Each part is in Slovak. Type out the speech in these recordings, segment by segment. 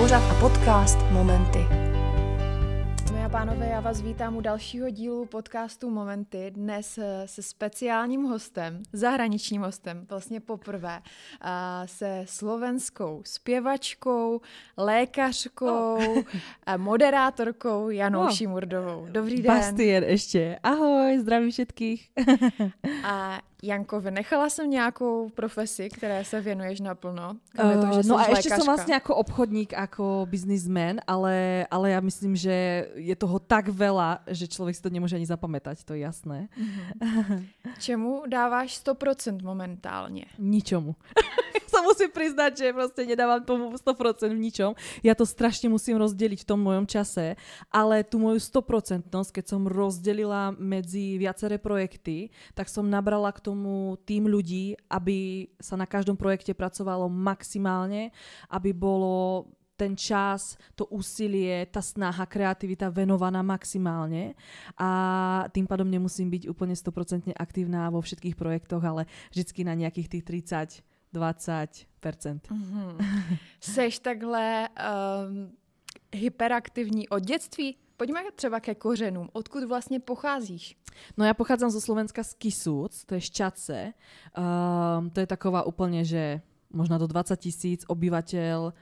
pořad a podcast Momenty. Dámy a pánové, já vás vítám u dalšího dílu podcastu Momenty. Dnes se speciálním hostem, zahraničním hostem, vlastně poprvé, se slovenskou zpěvačkou, lékařkou, moderátorkou Janou Šimurdovou. Dobrý den. Bastien ještě. Ahoj, zdravím všetkých. A Janko, vynechala jsem nějakou profesi, které se věnuješ naplno? No a ešte som vlastne ako obchodník, ako biznismen, ale ja myslím, že je toho tak veľa, že človek si to nemôže ani zapamätať, to je jasné. Čemu dáváš 100% momentálne? Ničomu. Sa musím priznať, že proste nedávam tomu 100% v ničom. Ja to strašne musím rozdeliť v tom mojom čase, ale tú moju 100%, keď som rozdelila medzi viaceré projekty, tak som nabrala k tomu tým ľudí, aby sa na každom projekte pracovalo maximálne, aby bolo ten čas, to úsilie, tá snaha, kreativita venovaná maximálne a tým pádom nemusím byť úplne 100% aktívna vo všetkých projektoch, ale vždycky na nejakých tých 30-20%. Seš takhle hyperaktivní od dětství? Pojďme třeba ke kořenům. Odkud vlastně pocházíš? No ja pochádzam zo Slovenska z Kisúc, to je Šťace. To je taková úplne, že možno do 20 000 obyvateľ,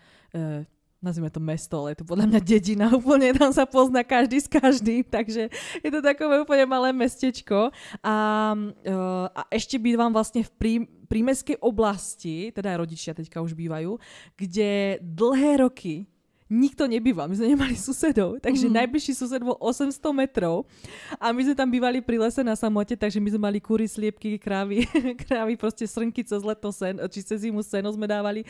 nazvime to mesto, ale je to podľa mňa dedina, úplne tam sa pozná každý s každým, takže je to takové úplne malé mestečko. A ešte bývam vlastne v prímestskej oblasti, teda aj rodičia teďka už bývajú, kde dlhé roky nikto nebýval, my sme nemali susedov, takže najbližší sused bol 800 metrov a my sme tam bývali pri lese na samote, takže my sme mali kúry, sliepky, krávy, proste srnky cez leto sen, či cez zimu seno sme dávali.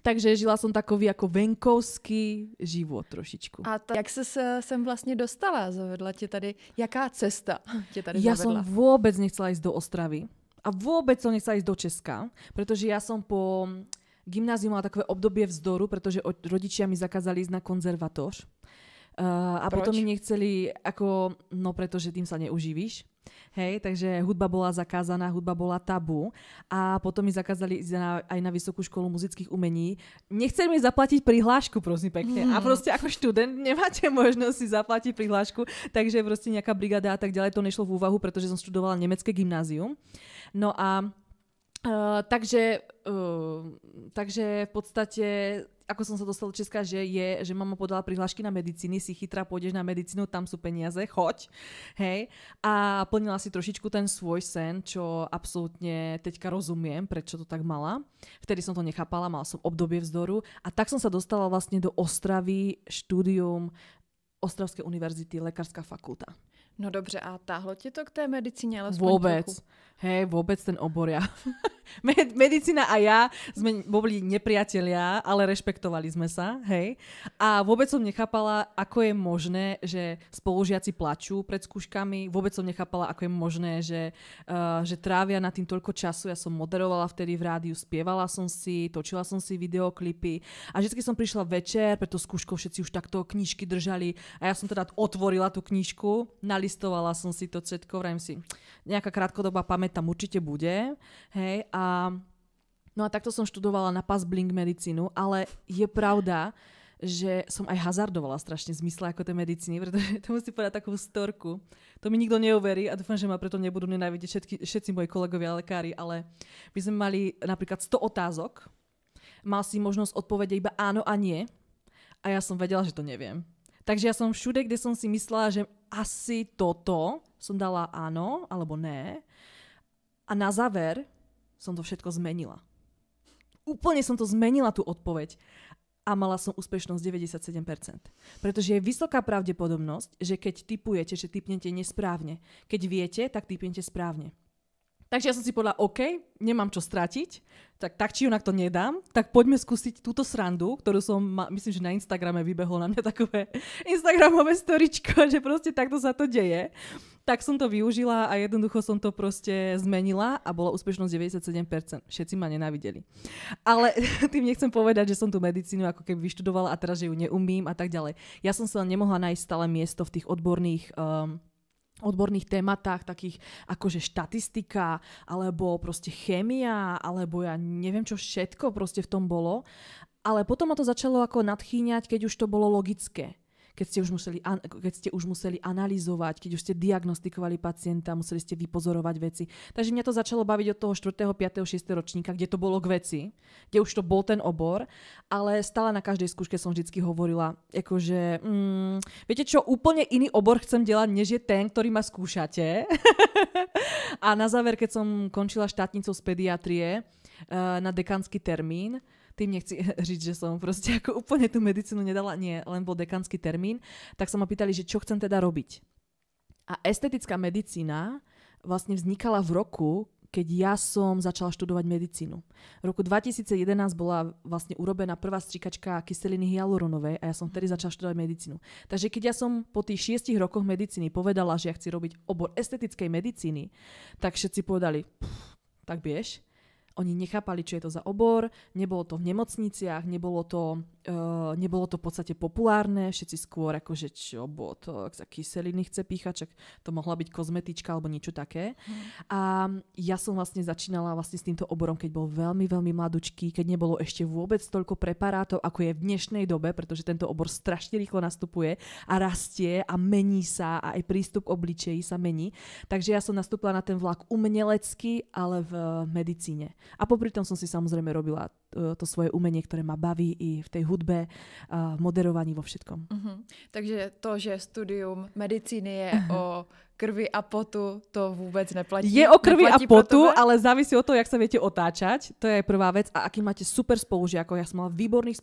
Takže žila som takový ako venkovský život trošičku. A jak se sem vlastně dostala? Zavedla tě tady, jaká cesta tě tady ja zavedla? som vôbec nechcela ísť do Ostravy a vôbec som nechcela ísť do Česka, pretože ja som po gymnáziu mala takové obdobie vzdoru, pretože rodičia mi zakázali ísť na konzervatóř. A Proč? potom mi nechceli, pretože tým sa neuživíš. Hej, takže hudba bola zakázaná, hudba bola tabu a potom mi zakázali ísť aj na Vysokú školu muzických umení. Nechceli mi zaplatiť prihlášku, prosím pekne. A proste ako študent nemáte možnosť si zaplatiť prihlášku, takže proste nejaká brigáda a tak ďalej to nešlo v úvahu, pretože som študovala nemecké gymnázium. No a takže v podstate, ako som sa dostala do Česka, že mama podala prihlášky na medicíny, si chytrá, pôjdeš na medicínu, tam sú peniaze, choď. Hej. A plnila si trošičku ten svoj sen, čo absolútne teďka rozumiem, prečo to tak mala. Vtedy som to nechápala, mala som obdobie vzdoru a tak som sa dostala vlastne do Ostravy, štúdium Ostravskej univerzity, lekárska fakulta. No dobře, a táhlo tě to k té medicíně alespoň vôbec. trochu? Hej, vôbec ten obor ja. Medicína a ja sme boli nepriatelia, ale rešpektovali sme sa, hej. A vôbec som nechápala, ako je možné, že spolužiaci plačú pred skúškami. Vôbec som nechápala, ako je možné, že trávia na tým toľko času. Ja som moderovala vtedy v rádiu, spievala som si, točila som si videoklipy a vždycky som prišla večer, preto skúškou všetci už takto knižky držali a ja som teda otvorila tú knižku, nalistovala som si to všetko, vrajím si, nejaká krátkodobá pamäť tam určite bude, hej, no a takto som študovala na PAS-Blink medicínu, ale je pravda, že som aj hazardovala strašne v zmysle ako tej medicíny, pretože to musím povedať takú storku. To mi nikto neuverí a dúfam, že ma preto nebudú nenávidieť všetci moji kolegovia lekári, ale my sme mali napríklad 100 otázok, mal si možnosť odpovedať iba áno a nie a ja som vedela, že to neviem. Takže ja som všude, kde som si myslela, že asi toto, som dala áno alebo ne a na záver som to všetko zmenila. Úplne som to zmenila, tú odpoveď. A mala som úspešnosť 97%. Pretože je vysoká pravdepodobnosť, že keď tipujete, že tipnete nesprávne. Keď viete, tak tipnete správne. Takže ja som si povedala, OK, nemám čo stratiť, tak či onak to nedám, tak poďme skúsiť túto srandu, ktorú som, myslím, že na Instagrame vybehlo na mňa takové Instagramové storičko, že proste takto sa to deje. Tak som to využila a jednoducho som to proste zmenila a bola úspešnosť 97%. Všetci ma nenávideli. Ale tým nechcem povedať, že som tú medicínu ako keby vyštudovala a teraz, že ju neumím a tak ďalej. Ja som sa nemohla nájsť stále miesto v tých odborných tématách, takých akože štatistika, alebo proste chémia, alebo ja neviem čo všetko proste v tom bolo. Ale potom ma to začalo ako nadchýňať, keď už to bolo logické. Keď ste už museli analyzovať, keď už ste diagnostikovali pacienta, museli ste vypozorovať veci. Takže mňa to začalo baviť od toho 4., 5., 6. ročníka, kde to bolo k veci, kde už to bol ten obor, ale stále na každej skúške som vždycky hovorila, akože, viete čo, úplne iný obor chcem delať, než je ten, ktorý ma skúšate. A na záver, keď som končila štátnicou z pediatrie na dekánsky termín, tým nechci říct, že som proste ako úplne tú medicínu nedala, nie, len bol dekánsky termín, tak sa ma pýtali, že čo chcem teda robiť. A estetická medicína vlastne vznikala v roku, keď ja som začala študovať medicínu. V roku 2011 bola vlastne urobená prvá strikačka kyseliny hyaluronovej a ja som vtedy začala študovať medicínu. Takže keď ja som po tých 6 rokoch medicíny povedala, že ja chci robiť obor estetickej medicíny, tak všetci povedali, tak vieš. Oni nechápali, čo je to za obor, nebolo to v nemocniciach, nebolo to v podstate populárne, všetci skôr akože čo, bolo to, ak sa kyseliny chce píchať, čak to mohla byť kozmetička alebo niečo také. A ja som vlastne začínala vlastne s týmto oborom, keď bol veľmi, veľmi mladučký, keď nebolo ešte vôbec toľko preparátov, ako je v dnešnej dobe, pretože tento obor strašne rýchlo nastupuje a rastie a mení sa a aj prístup k obličeji sa mení. Takže ja som nastúpila na ten vlak umelecky, ale v medicíne. A popri tom som si samozrejme robila to svoje umenie, ktoré ma baví i v tej hudbe, v moderovaní, vo všetkom. Takže to, že studium medicíny je o krvi a potu, to vôbec neplatí. Je o krvi a potu, ale závisí od toho, jak sa viete otáčať. To je prvá vec. A aký máte super spolužiakov. Ja som mala výborných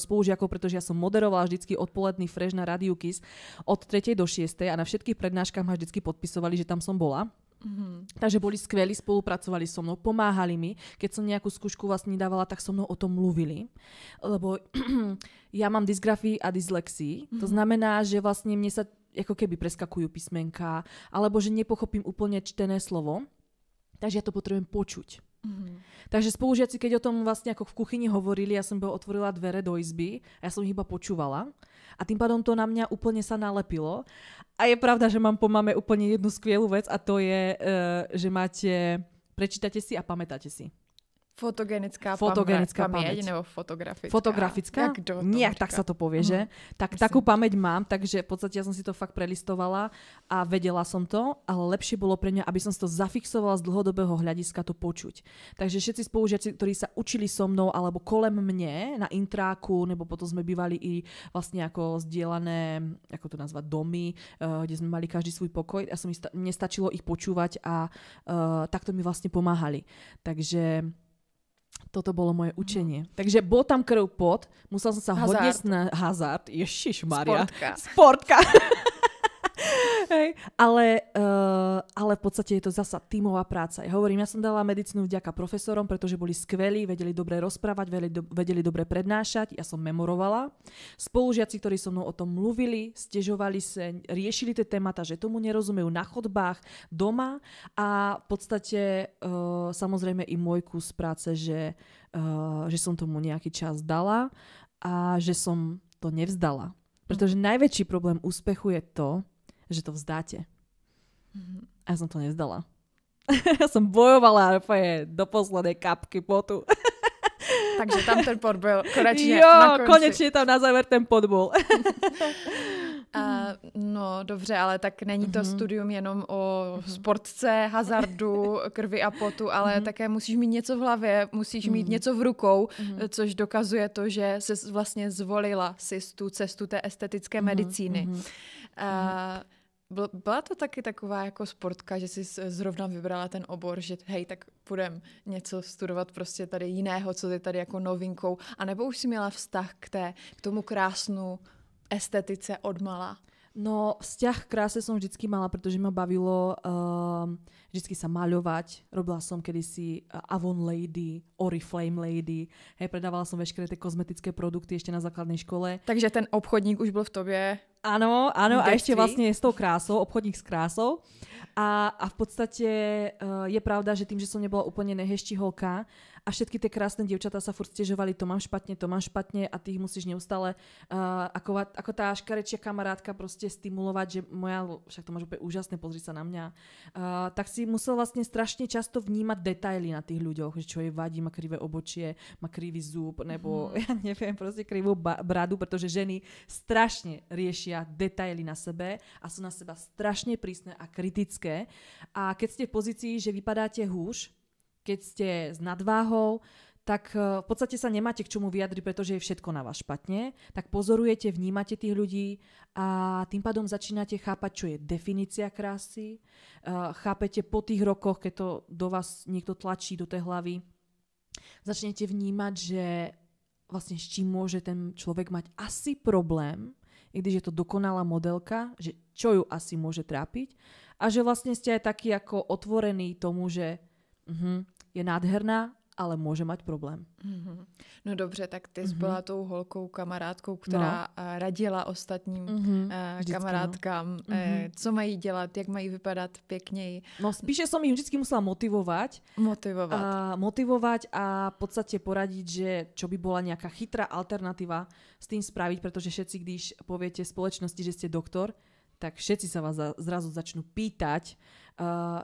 spolužiakov, pretože ja som moderovala vždycky odpoledný fresh na Rádiu Kiss od 3. do 6. a na všetkých prednáškach ma vždycky podpisovali, že tam som bola. Takže boli skvelí, spolupracovali so mnou, pomáhali mi. Keď som nejakú skúšku vlastne dávala, tak so mnou o tom mluvili. Lebo ja mám dysgrafii a dyslexii. To znamená, že vlastne mne sa ako keby preskakujú písmenka, alebo že nepochopím úplne čtené slovo. Takže ja to potrebujem počuť. Takže spolužiaci, keď o tom vlastne ako v kuchyni hovorili, ja som otvorila dvere do izby a ja som ich iba počúvala. A tým pádom to na mňa úplne sa nalepilo. A je pravda, že mám po mame úplne jednu skvelú vec a to je, že prečítate si a pamätáte si. Fotogenická pamäť nebo fotografická? Fotografická? Nejak tak sa to povie, že? Tak takú pamäť mám, takže v podstate ja som si to fakt prelistovala a vedela som to, ale lepšie bolo pre mňa, aby som si to zafixovala z dlhodobého hľadiska to počuť. Takže všetci spolužiaci, ktorí sa učili so mnou alebo kolem mne na intráku, nebo potom sme bývali i vlastne ako zdieľané, ako to nazvať, domy, kde sme mali každý svoj pokoj. Ja som nestačilo ich počúvať a takto mi vlastne pomáhali. Takže toto bolo moje učenie. Takže bol tam krv pot, musel som sa hodne hazard. Ježišmaria. Sportka. Hej. Ale v podstate je to zasa tímová práca. Ja hovorím, ja som dala medicínu vďaka profesorom, pretože boli skvelí, vedeli dobre rozprávať, vedeli dobre prednášať, ja som memorovala. Spolužiaci, ktorí so mnou o tom mluvili, stežovali sa, riešili tie témata, že tomu nerozumejú na chodbách, doma a v podstate samozrejme i môj kus práce, že som tomu nejaký čas dala a že som to nevzdala. Pretože najväčší problém úspechu je to, že to vzdáte. A ja som to nevzdala. Ja som bojovala do poslednej kapky potu. Takže tam ten pot byl konečne jo, na konci. Konečne tam na záver ten pot bol. No dobře, ale tak není to studium jenom o sportce, hazardu, krvi a potu, ale také musíš mít něco v hlavě, musíš mít něco v rukou, což dokazuje to, že jsi vlastně zvolila si tu cestu té estetické medicíny. Byla to taky taková jako sportka, že jsi zrovna vybrala ten obor, že hej, tak půjdem něco studovat prostě tady jiného, co je tady jako novinkou, anebo už si měla vztah k tomu krásnu estetice odmala? No, vzťah k kráse som vždycky mala, pretože ma bavilo vždycky sa maľovať. Robila som kedysi Avon Lady, Oriflame Lady. Hej, predávala som veškeré tie kozmetické produkty ešte na základnej škole. Takže ten obchodník už byl v tobě Áno, a ešte vlastne s tou krásou, obchodník s krásou. A v podstate je pravda, že tým, že som nebola úplne neheštiholka a všetky tie krásne dievčatá sa furt sťažovali, to mám špatne a ty ich musíš neustále ako tá škarečia kamarátka proste stimulovať, že však to máš úplne úžasné, pozri sa na mňa. Tak si musel vlastne strašne často vnímať detaily na tých ľuďoch, že čo jej vadí, má krivé obočie, má krivý zub, nebo ja neviem, proste krivú bradu, pretože ženy strašne riešia detaily na sebe a sú na seba strašne prísne a kritické. A keď ste v pozícii, že vypadáte húš, keď ste s nadváhou, tak v podstate sa nemáte k čomu vyjadriť, pretože je všetko na vás špatne. Tak pozorujete, vnímate tých ľudí a tým pádom začínate chápať, čo je definícia krásy. Chápete po tých rokoch, keď to do vás niekto tlačí do tej hlavy, začnete vnímať, že vlastne s čím môže ten človek mať asi problém, i když je to dokonalá modelka, že čo ju asi môže trápiť a že vlastne ste aj taký ako otvorení tomu, že je nádherná, ale může mít problém. No dobře, tak ty jsi byla tou holkou, kamarádkou, která radila ostatním kamarádkám, co mají dělat, jak mají vypadat pěkněji. No spíše som ich vždycky musela motivovať a v podstate poradiť, že čo by bola nejaká chytrá alternatíva s tým spraviť, pretože všetci, když poviete spoločnosti, že ste doktor, tak všetci sa vás zrazu začnú pýtať,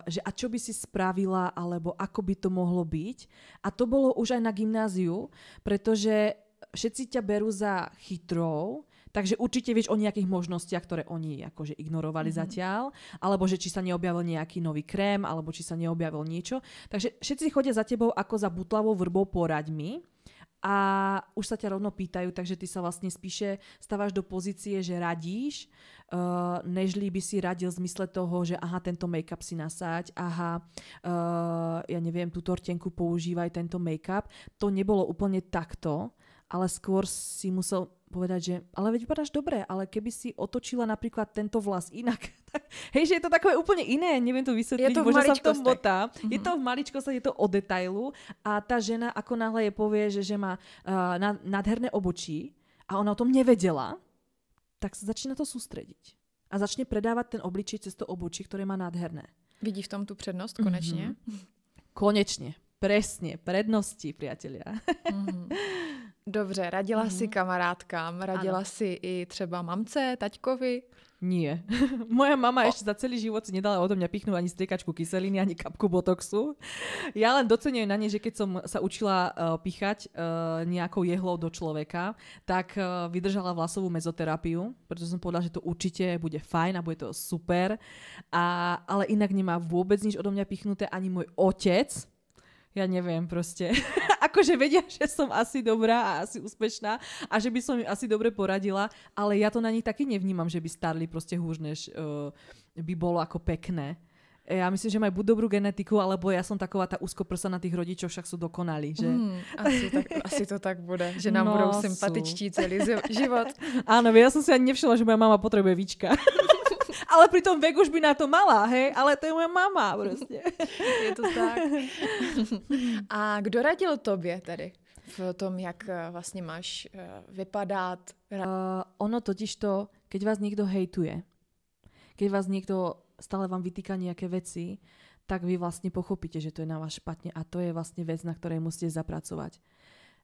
že a čo by si spravila, alebo ako by to mohlo byť. A to bolo už aj na gymnáziu, pretože všetci ťa berú za chytrou, takže určite vieš o nejakých možnostiach, ktoré oni akože ignorovali zatiaľ, alebo že či sa neobjavil nejaký nový krém, alebo či sa neobjavil niečo. Takže všetci chodia za tebou ako za butlavou vrbou poraď mi. A už sa ťa rovno pýtajú, takže ty sa vlastne spíše stávaš do pozície, že radíš, nežli by si radil v zmysle toho, že aha, tento make-up si nasáď, aha, ja neviem, túto rtenku používaj, tento make-up. To nebolo úplne takto, ale skôr si musel povedať, že ale veď vypadáš dobre, ale keby si otočila napríklad tento vlas inak, tak, hej, že je to takové úplne iné, neviem to vysvetliť, možno sa v tom botá. Je to v maličkosti, je to o detailu a tá žena ako náhle je povie, že má nádherné obočí a ona o tom nevedela, tak sa začína to sústrediť a začne predávať ten obličej cez to obočí, ktoré má nádherné. Vidí v tom tu přednost konečně? Konečne, presne, prednosti, priatelia. Dobře, radila si kamarádkám, radila si i třeba mamce, taťkovi? Nie. Moja mama ešte za celý život si nedala odo mňa pichnúť ani striekačku kyseliny, ani kapku botoxu. Ja len doceňujem na nej, že keď som sa učila pichať nejakou jehlou do človeka, tak vydržala vlasovú mezoterapiu, pretože som povedala, že to určite bude fajn a bude to super. Ale inak nemá vôbec nič odo mňa pichnuté ani môj otec. Ja neviem proste. Akože vedia, že som asi dobrá a asi úspešná a že by som im asi dobre poradila, ale ja to na nich taky nevnímam, že by starli proste húž, než by bolo ako pekné. Ja myslím, že majú buď dobrú genetiku, alebo ja som taková tá úzkoprsá na tých rodičoch, však sú dokonalí, že? Asi to tak bude, že nám budou sympatičtí celý život. Áno, ja som si ani nevšimla, že moja mama potrebuje víčka. Ale pri tom veku už by na to mala, hej? Ale to je moja mama prostě. Je to tak. A kdo radil tobě tady v tom, jak vlastně máš vypadat? Ono totižto, keď vás niekto hejtuje, keď vás niekto stále vám vytýka nejaké veci, tak vy vlastne pochopíte, že to je na vás špatne a to je vlastne vec, na ktorej musíte zapracovať.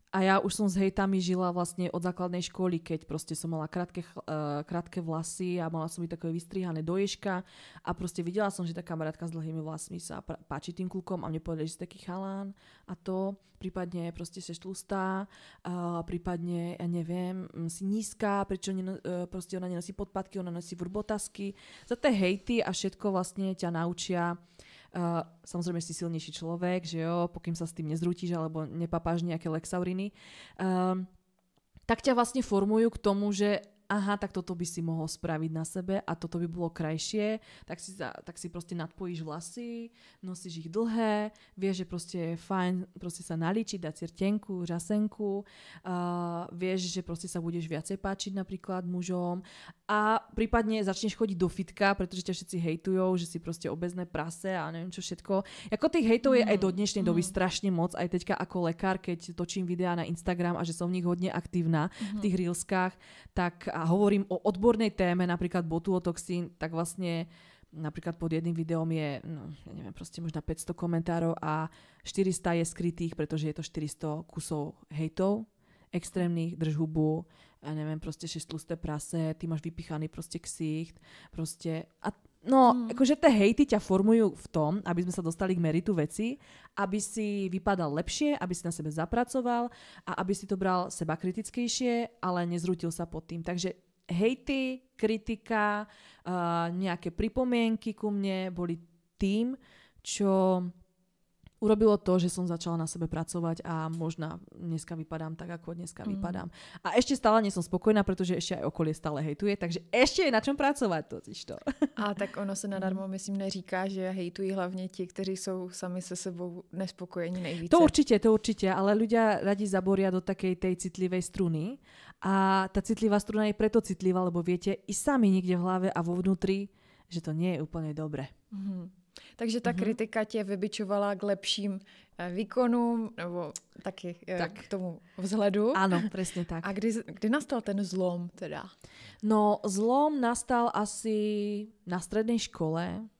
A ja už som s hejtami žila vlastne od základnej školy, keď proste som mala krátke vlasy a mala som byť takové vystrihané do ježka a proste videla som, že tá kamarátka s dlhými vlasmi sa páči tým klukom a mne povedali, že si taký chalán a to, prípadne proste seš tlustá, prípadne, ja neviem, si nízka, prečo proste ona nenosí podpatky, ona nosí vrbotasky. Za tie hejty a všetko vlastne ťa naučia. Samozrejme si silnejší človek, že jo, pokým sa s tým nezrútiš alebo nepapáš nejaké lexauriny, tak ťa vlastne formujú k tomu, že aha, tak toto by si mohol spraviť na sebe a toto by bolo krajšie, tak si proste nadpojíš vlasy, nosíš ich dlhé, vieš, že proste je fajn proste sa nalíčiť, dať si rtenku, žasenku, vieš, že proste sa budeš viacej páčiť napríklad mužom a prípadne začneš chodiť do fitka, pretože ťa všetci hejtujou, že si proste obezné prase a neviem čo všetko. Ako tých hejtov je aj do dnešnej doby strašne moc, aj teďka ako lekár, keď točím videá na Instagram a že som v nich hodne aktívna v tých reelskách, tak a hovorím o odbornej téme, napríklad botulotoxín, tak vlastne napríklad pod jedným videom je, ja neviem, proste možno 500 komentárov a 400 je skrytých, pretože je to 400 kusov hejtov extrémnych, drž hubu, ja neviem, proste 6 tlusté prase, ty máš vypichaný proste ksicht, proste a akože tie hejty ťa formujú v tom, aby sme sa dostali k meritu veci, aby si vypadal lepšie, aby si na sebe zapracoval a aby si to bral seba kritickejšie, ale nezrútil sa pod tým. Takže hejty, kritika, nejaké pripomienky ku mne boli tým, čo urobilo to, že som začala na sebe pracovať a možno dneska vypadám tak, ako dneska vypadám. A ešte stále nie som spokojná, pretože ešte aj okolie stále hejtuje, takže ešte je na čom pracovať totižto. A tak ono se nadarmo, myslím, neříká, že hejtují hlavně ti, kteří jsou sami se sebou nespokojení nejvíce. To určite, ale ľudia radi zaboria do takej tej citlivej struny a tá citlivá struna je preto citlivá, lebo viete i sami niekde v hlave a vo vnútri, že to nie je úplne dobre. Takže ta kritika tě vybičovala k lepším výkonům nebo taky k tomu vzhledu. Áno, presne tak. A kdy nastal ten zlom teda? No, zlom nastal asi na strednej škole,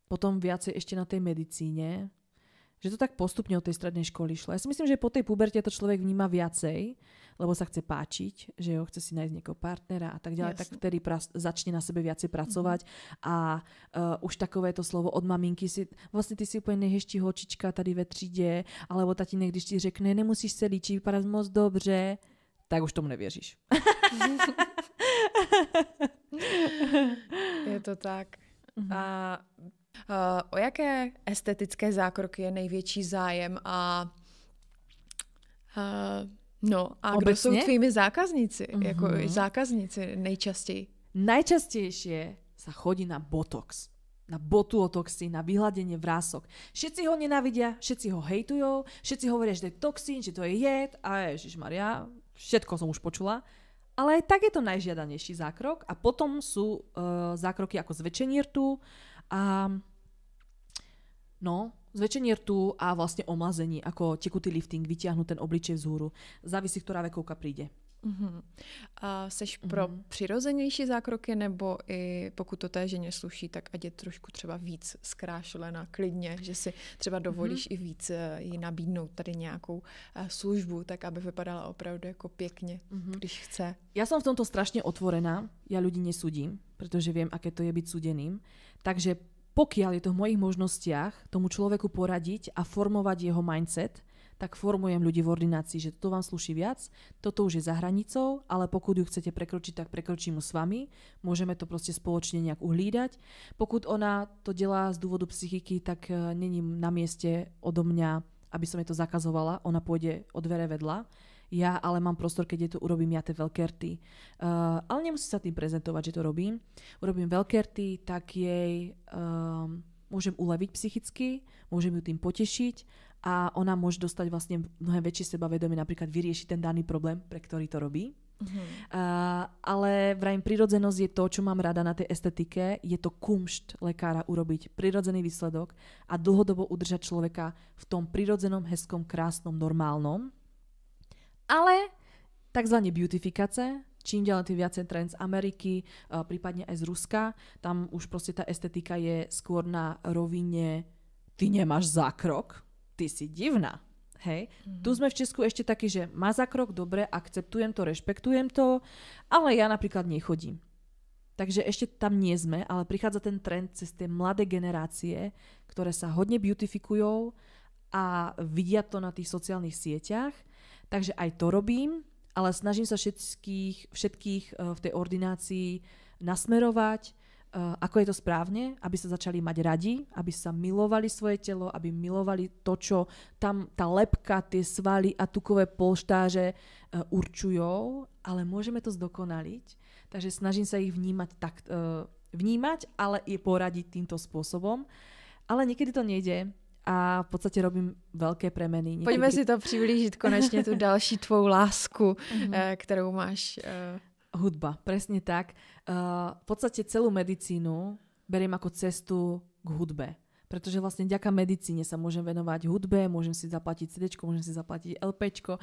potom viacej ešte na tej medicíne, že to tak postupne od tej strednej školy šlo. Ja si myslím, že po tej puberte to človek vníma viacej, lebo sa chce páčiť, že ho chce si nájsť niekoho partnera a tak ďalej, tak vtedy začne na sebe viacej pracovať a už takovéto slovo od maminky si, vlastne ty si úplne nehešti holčička tady ve tříde, alebo tatínek, když ti řekne, nemusíš se líčit, vypadat moc dobře, tak už tomu nevěříš. Je to tak. A o jaké estetické zákroky je největší zájem a kdo jsou tvými zákazníci? Jako zákazníci nejčastěji? Najčastejšie sa chodí na botox. Na botulotoxín, na vyhladenie vrások. Všetci ho nenávidia, všetci ho hejtujú, všetci hovoria, že to je toxín, že to je jed a ježišmaria, všetko som už počula. Ale aj tak je to najžiadanejší zákrok a potom sú zákroky ako zväčšenie rtu a zväčšenie rtu a vlastne omlazení, ako tekutý lifting, vytiahnuť ten obličej vzhůru. Závisí, ktorá vekovka príde. A seš pro přirozenější zákroky, nebo i pokud to té ženě sluší, tak ať je trošku třeba víc zkrášlena klidně, že si třeba dovolíš i víc jí nabídnout tady nějakou službu, tak aby vypadala opravdu jako pěkně, když chce. Ja som v tomto strašne otvorená, ja ľudí nesúdim, pretože viem, aké to je byť súdeným, takže pokiaľ je to v mojich možnostiach tomu človeku poradiť a formovať jeho mindset, tak formujem ľudí v ordinácii, že toto vám slúši viac, toto už je za hranicou, ale pokud ju chcete prekročiť, tak prekročím ju s vami. Môžeme to proste spoločne nejak uhlídať. Pokud ona to delá z dôvodu psychiky, tak není na mieste odo mňa, aby som jej to zakazovala. Ona pôjde o dvere vedľa. Ja ale mám prostor, keď jej to urobím ja tie veľké rty. Ale nemusí sa tým prezentovať, že to robím. Urobím veľké rty, tak jej môžem uleviť psychicky, môžem ju tým potešiť a ona môže dostať vlastne mnohem väčšie sebavedomie, napríklad vyriešiť ten daný problém, pre ktorý to robí. Ale vrajím, prirodzenosť je to, čo mám rada na tej estetike, je to kumšt lekára urobiť prirodzený výsledok a dlhodobo udržať človeka v tom prirodzenom, hezkom, krásnom, normálnom. Ale takzvané beautifikace, čím ďalej tým viacej trend z Ameriky, prípadne aj z Ruska, tam už proste tá estetika je skôr na rovine ty nemáš zákrok, ty si divná. Hej? Tu sme v Česku ešte takí, že má zákrok, dobre, akceptujem to, rešpektujem to, ale ja napríklad nechodím. Takže ešte tam nie sme, ale prichádza ten trend cez tie mladé generácie, ktoré sa hodne beautifikujú a vidia to na tých sociálnych sieťach. Takže aj to robím, ale snažím sa všetkých v tej ordinácii nasmerovať, ako je to správne, aby sa začali mať radi, aby sa milovali svoje telo, aby milovali to, čo tam tá lebka, tie svaly a tukové polštáže určujú, ale môžeme to zdokonaliť. Takže snažím sa ich vnímať, ale i poradiť týmto spôsobom. Ale niekedy to nejde a v podstate robím veľké premeny. Pojďme si to přiblížit konečně, tu další tvou lásku, kterou máš. Hudba, presne tak. V podstate celú medicínu beriem ako cestu k hudbe. Pretože vlastne vďaka medicíne sa môžem venovať hudbe, môžem si zaplatiť CDčko, môžem si zaplatiť LPčko,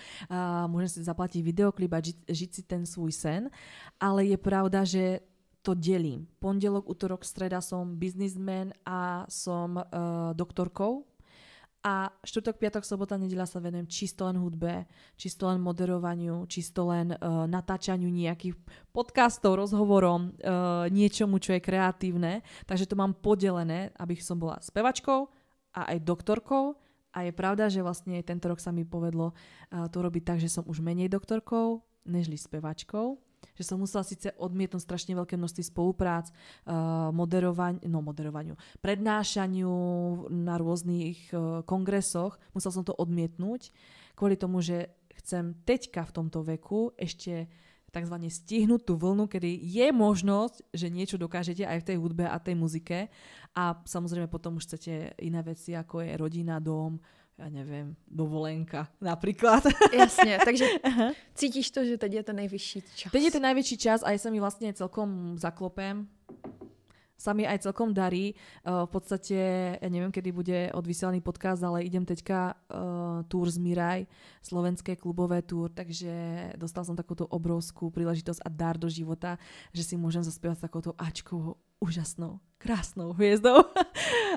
môžem si zaplatiť videoklip a žiť si ten svoj sen. Ale je pravda, že to delím. Pondelok, utorok, streda som biznismen a som doktorkou. A štvrtok, piatok, sobota, nedeľa sa venujem čisto len hudbe, čisto len moderovaniu, čisto len natáčaniu nejakých podcastov, rozhovorom, niečomu, čo je kreatívne. Takže to mám podelené, aby som bola spevačkou a aj doktorkou. A je pravda, že vlastne tento rok sa mi povedlo to robiť tak, že som už menej doktorkou, nežli spevačkou. Že som musela síce odmietnúť strašne veľké množství spoluprác, moderovaniu, prednášaniu na rôznych kongresoch. Musela som to odmietnúť kvôli tomu, že chcem teďka v tomto veku ešte takzvané stihnúť tú vlnu, kedy je možnosť, že niečo dokážete aj v tej hudbe a tej muzike. A samozrejme potom už chcete iné veci, ako je rodina, dom, ja neviem, dovolenka napríklad. Jasne, takže cítiš to, že teď je ten nejvyšší čas. Teď je ten najväčší čas a aj sa mi vlastne celkom zaklopem. Sa mi aj celkom darí. V podstate, ja neviem, kedy bude odvysielaný podcast, ale idem teďka túr z Miraj, slovenské klubové túr, takže dostal som takúto obrovskú príležitosť a dar do života, že si môžem zaspievať s takouto Ačkou úžasnou, krásnou hviezdou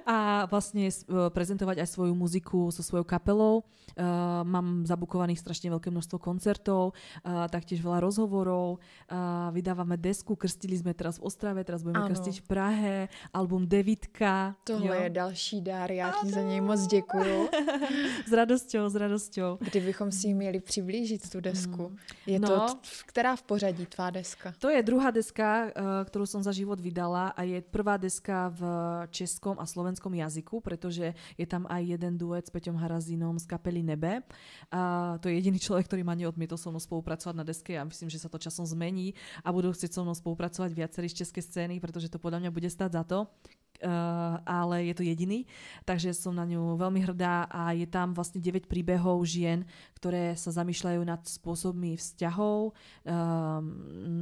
a vlastne prezentovať aj svoju muziku so svojou kapelou. Mám zabukovaných strašne veľké množstvo koncertov, taktiež veľa rozhovorov. Vydávame desku, krstili sme teraz v Ostrave, teraz budeme krstiť v Prahe, album Devítka. Tohle je další dár, já ti za něj moc děkuju. S radosťou. Kdybychom si měli přiblížit tu desku. Je to, která v pořadí tvá deska? To je druhá deska, ktorú som za život vydala a je prvá deska v českom a slovenskom jazyku, pretože je tam aj jeden duet s Peťom Harazínom z kapely Nebe. A to je jediný človek, ktorý ma neodmietol so mnou spolupracovať na deske a myslím, že sa to časom zmení a budú chcieť so mnou spolupracovať viacerí z českej scény, pretože to podľa mňa bude stáť za to. Ale je to jediný, takže som na ňu veľmi hrdá a je tam vlastne 9 príbehov žien, ktoré sa zamýšľajú nad spôsobmi vzťahov,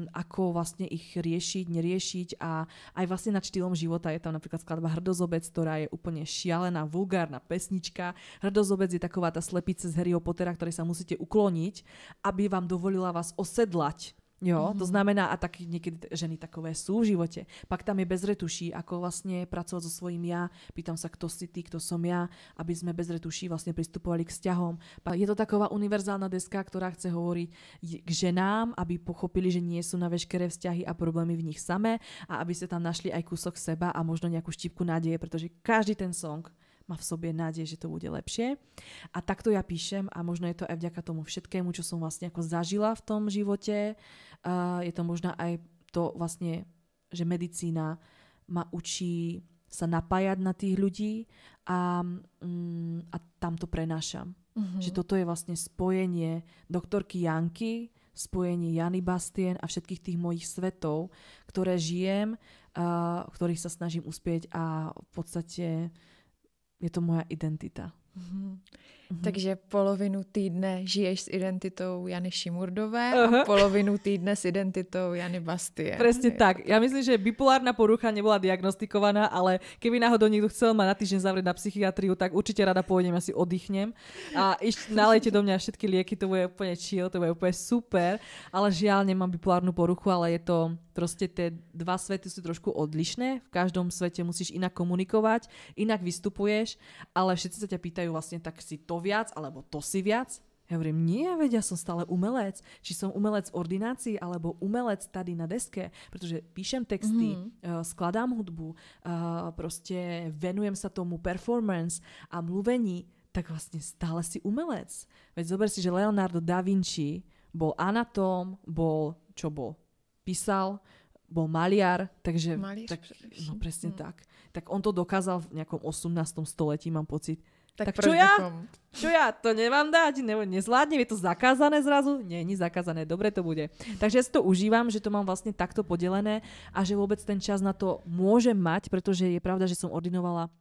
ako vlastne ich riešiť, neriešiť a aj vlastne nad štýlom života. Je tam napríklad skladba Hrdozobec, ktorá je úplne šialená, vulgárna pesnička. Hrdozobec je taková tá slepice z Harryho Pottera, ktorej sa musíte ukloniť, aby vám dovolila vás osedlať. Jo, to znamená, a tak niekedy ženy takové sú v živote. Pak tam je bez retuší, ako vlastne pracovať so svojím ja. Pýtam sa, kto si ty, kto som ja, aby sme bez retuší vlastne pristupovali k vzťahom. Je to taková univerzálna deska, ktorá chce hovoriť k ženám, aby pochopili, že nie sú na veškeré vzťahy a problémy v nich samé a aby ste tam našli aj kúsok seba a možno nejakú štípku nádeje, pretože každý ten song má v sobě nádej, že to bude lepšie. A takto ja píšem a možno je to aj vďaka tomu všetkému, čo som vlastne ako zažila v tom živote. Je to možno aj to vlastne, že medicína ma učí sa napájať na tých ľudí a tam to prenášam. Že toto je vlastne spojenie doktorky Janky, spojenie Jany Bastien a všetkých tých mojich svetov, ktoré žijem, v ktorých sa snažím uspieť a v podstate je to moja identita. Takže polovinu týdne žiješ s identitou Jany Šimurdové a polovinu týdne s identitou Jany Bastien. Presne tak. Ja myslím, že bipolárna porucha nebola diagnostikovaná, ale keby náhodou niekto chcel ma na týždeň zavrieť na psychiatriu, tak určite rada pôjdem, ja si oddychnem a nalejte do mňa všetky lieky, to bude úplne chill, to bude úplne super, ale žiaľ nemám bipolárnu poruchu, ale je to proste tie dva svety sú trošku odlišné. V každom svete musíš inak komunikovať, inak vystupuješ, ale všetci sa ťa pýtajú vlastne, tak si to viac, alebo to si viac. Ja hovorím, nie, veď ja som stále umelec. Či som umelec v ordinácii, alebo umelec tady na deske, pretože píšem texty, skladám hudbu, proste venujem sa tomu performance a mluvení, tak vlastne stále si umelec. Veď zober si, že Leonardo da Vinci bol anatóm, písal, bol maliar, takže no presne tak. Tak on to dokázal v nejakom 18. století, mám pocit. Tak čo ja? Čo ja? To nemám dať? Nezvládnem? Je to zakázané zrazu? Nie, nie zakázané. Dobre to bude. Takže ja si to užívam, že to mám vlastne takto podelené a že vôbec ten čas na to môžem mať, pretože je pravda, že som ordinovala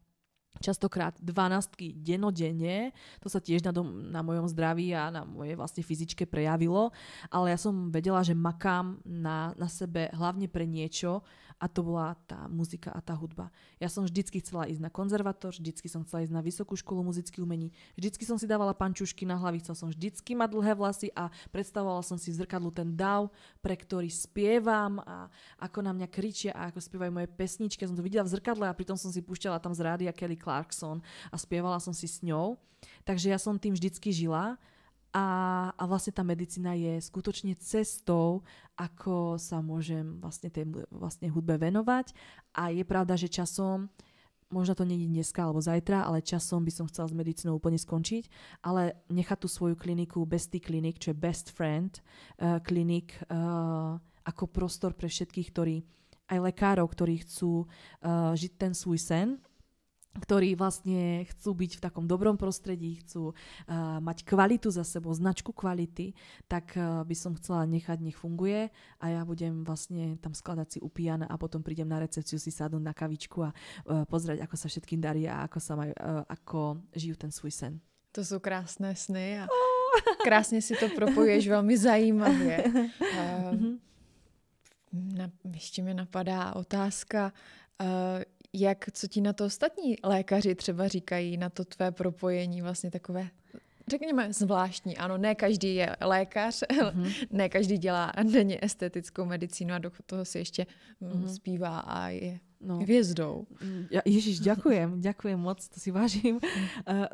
častokrát 12 denodenne, to sa tiež na mojom zdraví a na mojej vlastne fyzičke prejavilo, ale ja som vedela, že makám na sebe hlavne pre niečo a to bola tá muzika a tá hudba. Ja som vždycky chcela ísť na konzervatór, vždycky som chcela ísť na Vysokú školu muzických umení, vždycky som si dávala pančušky na hlavy, chcela som vždycky mať dlhé vlasy a predstavovala som si v zrkadlu ten dav, pre ktorý spievam a ako na mňa kričia a ako spievajú moje pesničky. Ja som to videla v zrkadle a pritom som si púšťala tam z rádia Kelly Clarkson a spievala som si s ňou. Takže ja som tým vždycky žila a vlastne tá medicína je skutočne cestou, ako sa môžem vlastne tej hudbe venovať. A je pravda, že časom, možno to nie je dneska alebo zajtra, ale časom by som chcela s medicínou úplne skončiť, ale nechať tú svoju kliniku Bestie Clinic, čo je Best Friend Clinic, ako prostor pre všetkých, ktorí, aj lekárov, ktorí chcú žiť ten svoj sen, ktorí vlastne chcú byť v takom dobrom prostredí, chcú mať kvalitu za sebou, značku kvality, tak by som chcela nechať, nech funguje a ja budem vlastne tam skladať si upíjana a potom prídem na recepciu si sadnúť na kavičku a pozrieť, ako sa všetkým darí a ako žijú ten svůj sen. To jsou krásné sny a krásně si to propojuješ velmi zajímavě. Ještě mi napadá otázka, co ti na to ostatní lékaři třeba říkají, na to tvé propojení vlastně takové, řekněme, zvláštní. Ano, ne každý je lékař, ne každý dělá denně estetickou medicínu a do toho si ještě zpívá a je hviezdou. Ježiš, ďakujem moc, to si vážim.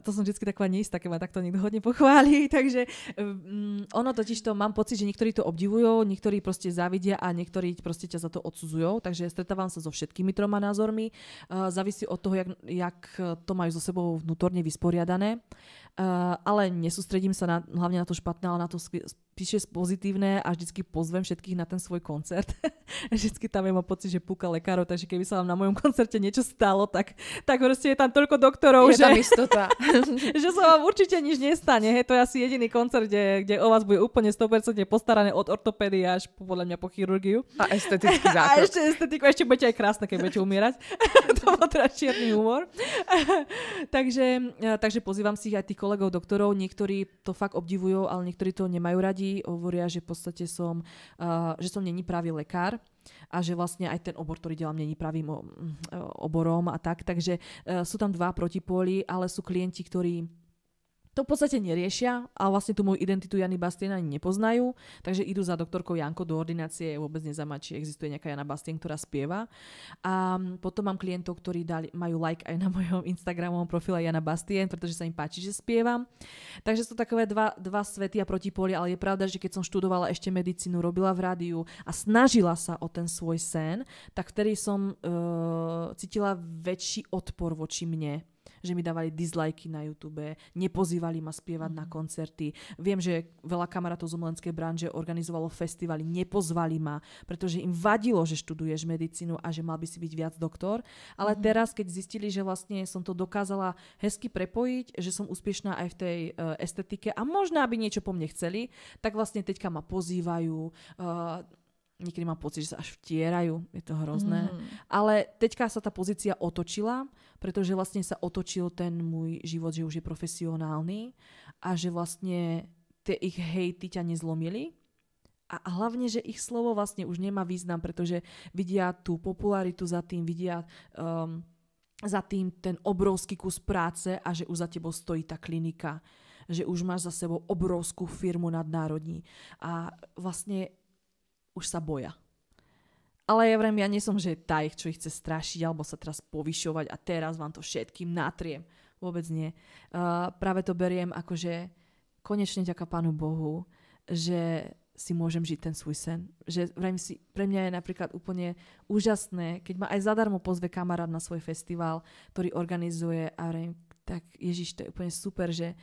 To som vždycky taková neistá, keď ma takto niekto hodne pochváli, takže ono totiž to, mám pocit, že niektorí to obdivujú, niektorí proste závidia a niektorí proste ťa za to odsudzujú, takže stretávam sa so všetkými 3 názormi. Závisí od toho, jak to majú so sebou vnútorne vysporiadané, ale nesústredím sa hlavne na to špatné, ale na to spíše pozitívne a vždycky pozvem všetkých na ten svoj koncert. Vždycky tam mám pocit, že púka lekárov, takže keby sa vám na mojom koncerte niečo stalo, tak proste je tam toľko doktorov, je tam istota. Že sa vám určite nič nestane. Hej, to je asi jediný koncert, kde o vás bude úplne 100% postarané od ortopédie až podľa mňa po chirurgiu. A estetický základ. A ešte estetiku, ešte budete aj krásne, keď budete umierať. To bol teda čierny humor. takže pozývam si aj tých kolegov doktorov, niektorí to fakt obdivujú, ale niektorí to nemajú radi. Hovoria, že v podstate som není pravý lekár a že vlastne aj ten obor, ktorý delám, není pravým oborom a tak. Takže sú tam 2 protipóly, ale sú klienti, ktorí to v podstate neriešia a vlastne tú moju identitu Jany Bastien ani nepoznajú, takže idú za doktorkou Jankou do ordinácie, vôbec nezaujíma, či existuje nejaká Jana Bastien, ktorá spieva. A potom mám klientov, ktorí majú like aj na mojom Instagramovom profile Jana Bastien, pretože sa im páči, že spievam. Takže sú takové dva svety a protipóly, ale je pravda, že keď som študovala ešte medicínu, robila v rádiu a snažila sa o ten svoj sen, tak vtedy som cítila väčší odpor voči mne. Že mi dávali dislajky na YouTube, nepozývali ma spievať na koncerty. Viem, že veľa kamarátov z umeleckej branže organizovalo festivaly, nepozvali ma, pretože im vadilo, že študuješ medicínu a že mal by si byť viac doktor. Ale teraz, keď zistili, že vlastne som to dokázala hezky prepojiť, že som úspešná aj v tej estetike a možno, aby niečo po mne chceli, tak vlastne teďka ma pozývajú. Niekedy mám pocit, že sa až vtierajú, je to hrozné. Ale teďka sa tá pozícia otočila, pretože vlastne sa otočil ten môj život, že už je profesionálny a že vlastne tie ich hejty ťa nezlomili. A hlavne, že ich slovo vlastne už nemá význam, pretože vidia tú popularitu za tým, vidia za tým ten obrovský kus práce a že už za tebou stojí tá klinika. Že už máš za sebou obrovskú firmu nadnárodní. A vlastne už sa boja. Ale ja vrem, ja nie som, že tá ich, čo ich chce strašiť alebo sa teraz povyšovať a teraz vám to všetkým natriem. Vôbec nie. Práve to beriem ako, že konečne ďaká Pánu Bohu, že si môžem žiť ten svoj sen. Že vrem si, pre mňa je napríklad úplne úžasné, keď ma aj zadarmo pozve kamarát na svoj festival, ktorý organizuje a vrem, tak Ježiš, to je úplne super, že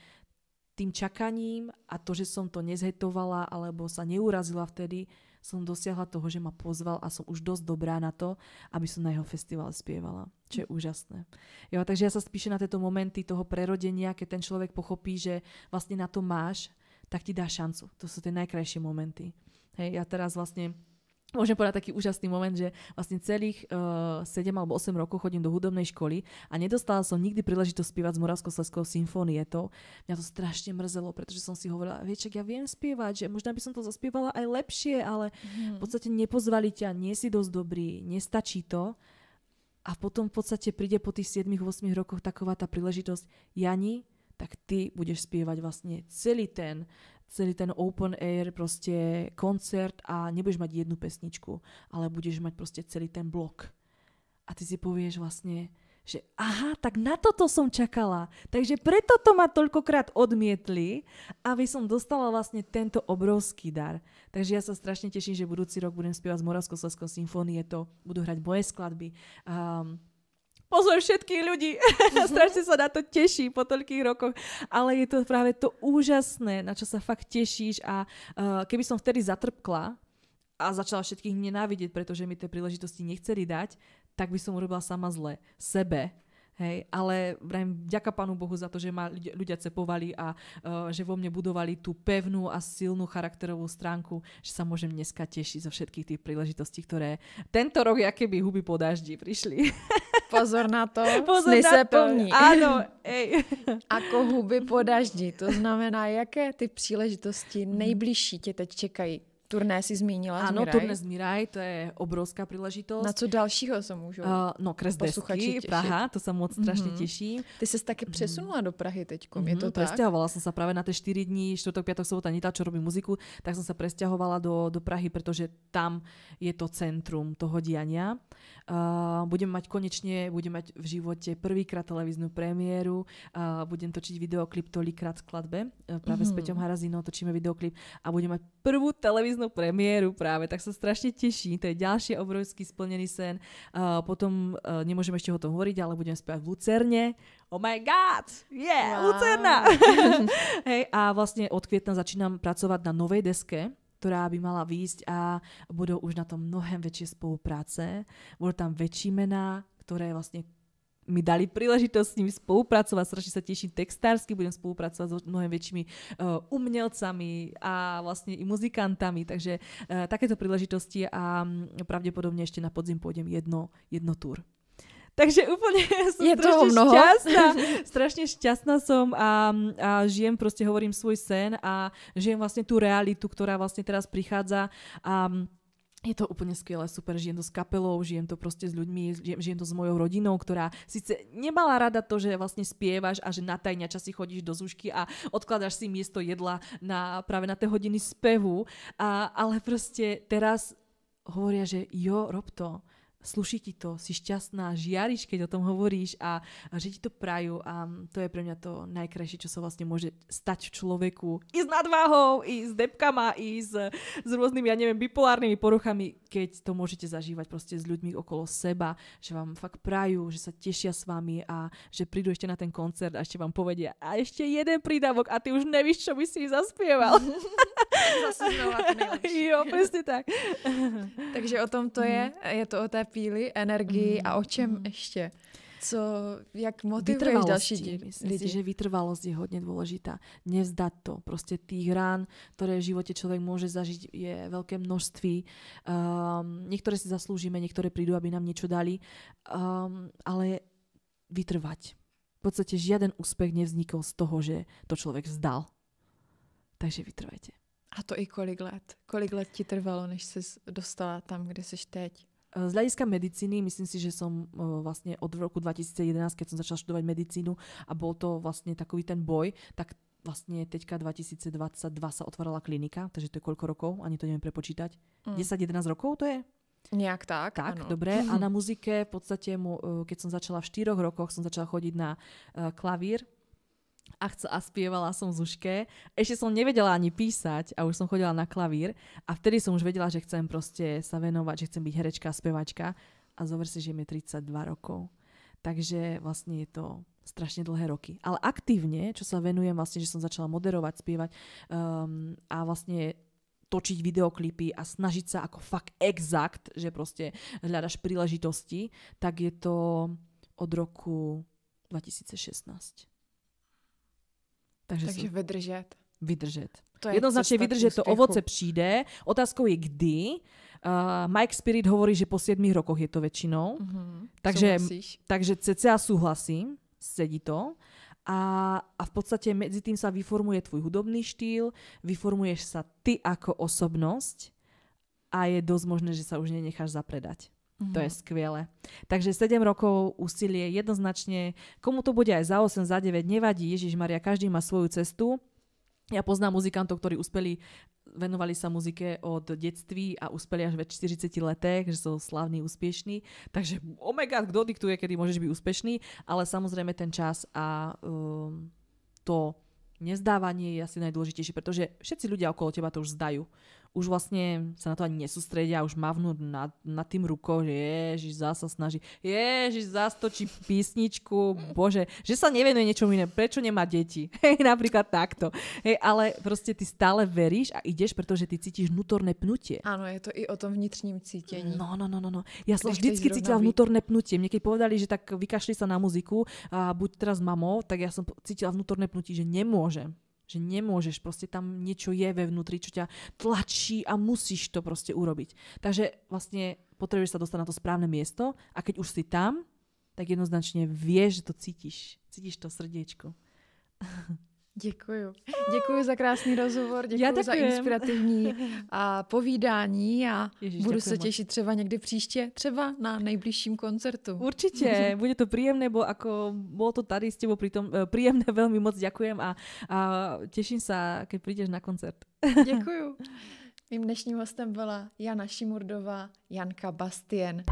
tým čakaním a to, že som to nezhetovala alebo sa neurazila vtedy, som dosiahla toho, že ma pozval a som už dosť dobrá na to, aby som na jeho festivale spievala. Čo je úžasné. Jo, takže ja sa spíše na tieto momenty toho prerodenia, keď ten človek pochopí, že vlastne na to máš, tak ti dá šancu. To sú tie najkrajšie momenty. Hej, ja teraz vlastne môžem povedať taký úžasný moment, že vlastne celých 7 alebo 8 rokov chodím do hudobnej školy a nedostala som nikdy príležitosť spievať z Moravskoslezského symfónietou. Mňa to strašne mrzelo, pretože som si hovorila, vieš, ja viem spievať, že možno by som to zaspievala aj lepšie, ale v podstate nepozvali ťa, nie si dosť dobrý, nestačí to. A potom v podstate príde po tých 7-8 rokoch taková tá príležitosť, Jani, tak ty budeš spievať vlastne celý ten open air proste koncert a nebudeš mať jednu pesničku, ale budeš mať proste celý ten blok. A ty si povieš vlastne, že aha, tak na toto som čakala. Takže preto to ma toľkokrát odmietli, aby som dostala vlastne tento obrovský dar. Takže ja sa strašne teším, že budúci rok budem spievať z Moravskoslezského symfónietou, budú hrať moje skladby. Pozor všetkých ľudí, strašne sa na to teší po toľkých rokoch, ale je to práve to úžasné, na čo sa fakt tešíš a keby som vtedy zatrpkla a začala všetkých nenávidieť, pretože mi tie príležitosti nechceli dať, tak by som urobila sama zle sebe. Hej, ale vďaka Pánu Bohu za to, že ma ľudia cepovali a že vo mne budovali tú pevnú a silnú charakterovú stránku, že sa môžem dneska tešiť zo všetkých tých príležitostí, ktoré tento rok jakéby huby po daždi prišli. Pozor na to, sny se plní. Áno, ej. Ako huby po daždi, to znamená, jaké ty příležitosti nejbližší tě teď čekají? Turné si zmínila. Áno, turné z Miraj, to je obrovská príležitosť. Na co dalšího sa môžu Kres desky, Praha, to sa moc strašne teším. Ty sa taky přesunula do Prahy teďkom, je to tak? Presťahovala som sa práve na tie 4 dní, štvrtok, piatok, sobota, nedeľa, čo robím muziku, tak som sa presťahovala do Prahy, pretože tam je to centrum toho diania. Budem mať v živote prvýkrát televíznu premiéru, budem točiť videoklip Tolikrát skladbe, práve s Peťom Harazinou točíme videoklip a budem mať prvú televíznu premiéru práve, tak sa strašne teším, to je ďalší obrovský splnený sen. Potom nemôžem ešte o tom hovoriť, ale budem spievať v Lucerne. Oh my god, yeah, wow. Lucerna! Hej, a vlastne od kvietna začínam pracovať na novej deske, ktorá by mala výjsť a budú už na tom mnohem väčšie spolupráce. Budú tam väčší mená, ktoré vlastne mi dali príležitosť s nimi spolupracovať. Strašne sa teším textársky, budem spolupracovať s mnohem väčšími umelcami a vlastne i muzikantami. Takže takéto príležitosti a pravdepodobne ešte na podzim pôjdem jedno túr. Takže úplne som strašne šťastná som a žijem, proste hovorím svoj sen a žijem vlastne tú realitu, ktorá vlastne teraz prichádza a je to úplne skvelé, super, žijem to s kapelou, žijem to proste s ľuďmi, žijem to s mojou rodinou, ktorá síce nemala rada to, že vlastne spievaš a že na tajňa časy chodíš do zúšky a odkladáš si miesto jedla práve na tie hodiny spevu, ale proste teraz hovoria, že jo, rob to. Sluší ti to, si šťastná, žiariš, keď o tom hovoríš a že ti to prajú a to je pre mňa to najkrajšie, čo sa vlastne môže stať v človeku. I s nadváhou, i s depkama, i s rôznymi, bipolárnymi poruchami, keď to môžete zažívať proste s ľuďmi okolo seba, že vám fakt prajú, že sa tešia s vami a že prídu ešte na ten koncert a ešte vám povedia a ešte jeden prídavok a ty už nevíš, čo by si zaspieval. Zase znova to nejlepší. Jo, presne tak. Takže o tom to je to o té píli, energii a o čem ještě? Jak motivuješ další lidi? Myslím si, že vytrvalosť je hodne dôležitá. Nevzdať to. Proste tých rán, ktoré v živote človek môže zažiť, je veľké množství. Niektoré si zaslúžime, niektoré prídu, aby nám niečo dali. Ale vytrvať. V podstate žiaden úspech nevznikol z toho, že to človek vzdal. Takže vytrvajte. A to i kolik let? Kolik let ti trvalo, než jsi dostala tam, kde jsi teď? Z hľadiska medicíny, myslím si, že som vlastne od roku 2011, keď som začala študovať medicínu a bol to vlastne takový ten boj, tak vlastne teďka 2022 sa otvárala klinika, takže to je koľko rokov? Ani to neviem prepočítať. 10-11 rokov to je? Nejak tak, Tak, áno. dobre. A na muzike v podstate, keď som začala v 4 rokoch, som začala chodiť na klavír a spievala som v Zuške. Ešte som nevedela ani písať a už som chodila na klavír a vtedy som už vedela, že chcem proste sa venovať, že chcem byť herečka, spevačka a zober si, že mi je 32 rokov. Takže vlastne je to strašne dlhé roky. Ale aktívne, čo sa venujem vlastne, že som začala moderovať, spievať a vlastne točiť videoklipy a snažiť sa ako fakt exakt, že proste hľadaš príležitosti, tak je to od roku 2016. Takže vydržet. vydržet. To je jednoznačne cesta k vydržet, to úspěchu. ovoce přijde. Otázkou je kdy. Mike Spirit hovorí, že po 7 rokoch je to väčšinou. Takže cca súhlasím, sedí to. A v podstate medzi tým sa vyformuje tvoj hudobný štýl, vyformuješ sa ty ako osobnosť a je dosť možné, že sa už nenecháš zapredať. To je skvelé. Takže 7 rokov úsilie jednoznačne, komu to bude aj za 8, za 9, nevadí, Ježišmaria, každý má svoju cestu. Ja poznám muzikantov, ktorí venovali sa muzike od detství a uspeli až ve 40 letech, že sú slavní, úspešní. Takže omega, kto diktuje, kedy môžeš byť úspešný, ale samozrejme ten čas a to nezdávanie je asi najdôležitejšie, pretože všetci ľudia okolo teba to už zdajú. Už vlastne sa na to ani nesústredia, už mávnú nad tým rukou, že Ježiš zasa snaží, Ježiš zastočí písničku, bože, že sa nevenuje niečomu iné, prečo nemá deti? Hej, napríklad takto. Hej, ale proste ty stále veríš a ideš, pretože ty cítiš vnútorné pnutie. Áno, je to i o tom vnitřním cítení. No. Ja som vždycky cítila vnútorné pnutie. Mne keď povedali, že tak vykašli sa na muziku a buď teraz mamou, tak ja som cítila vnútorné pnutie, že nemôžem. Že nemôžeš, proste tam niečo je ve vnútri, čo ťa tlačí a musíš to proste urobiť. Takže vlastne potrebuješ sa dostať na to správne miesto a keď už si tam, tak jednoznačne vieš, že to cítiš. Cítiš to srdiečko. Děkuju. Děkuju za krásný rozhovor, děkuju za inspirativní povídání a budu se těšit třeba někdy příště, třeba na nejbližším koncertu. Určite, bude to príjemné, bo ako bolo to tady s tebou pritom príjemné, veľmi moc ďakujem a teším sa, keď prídeš na koncert. Děkuju. Mým dnešním hostem byla Jana Šimurdová, Janka Bastien.